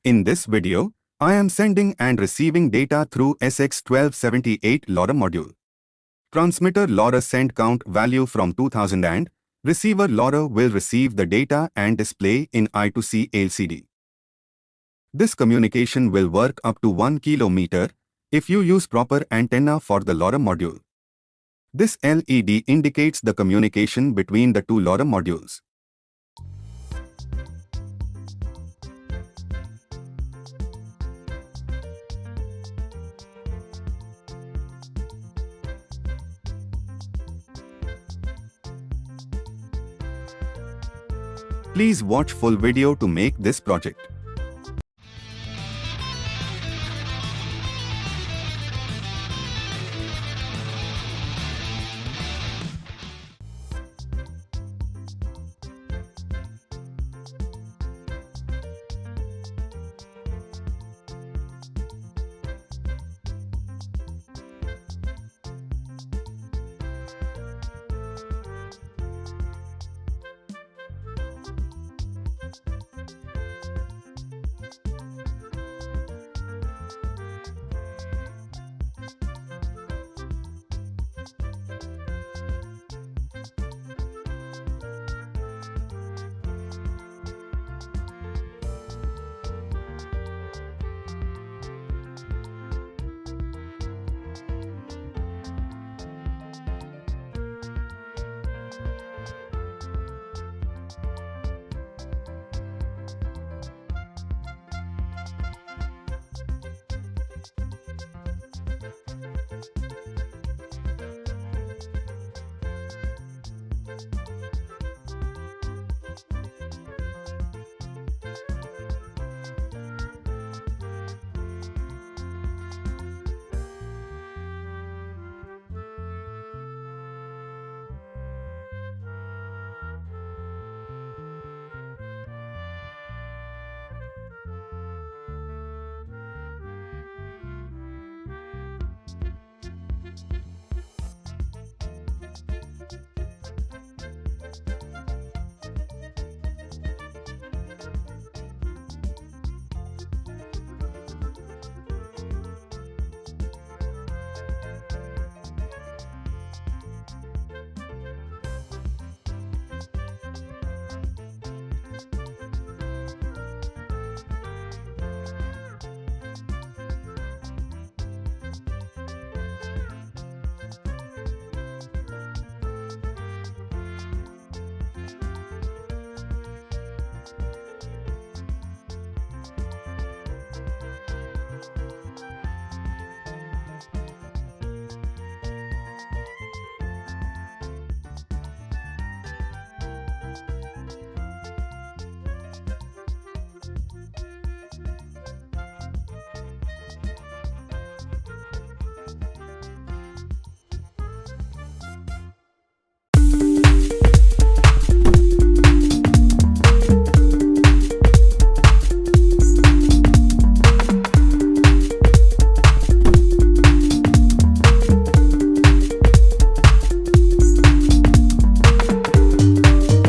In this video, I am sending and receiving data through SX1278 LoRa module. Transmitter LoRa send count value from 2000 and receiver LoRa will receive the data and display in I2C LCD. This communication will work up to 1 km if you use proper antenna for the LoRa module. This LED indicates the communication between the two LoRa modules. Please watch full video to make this project.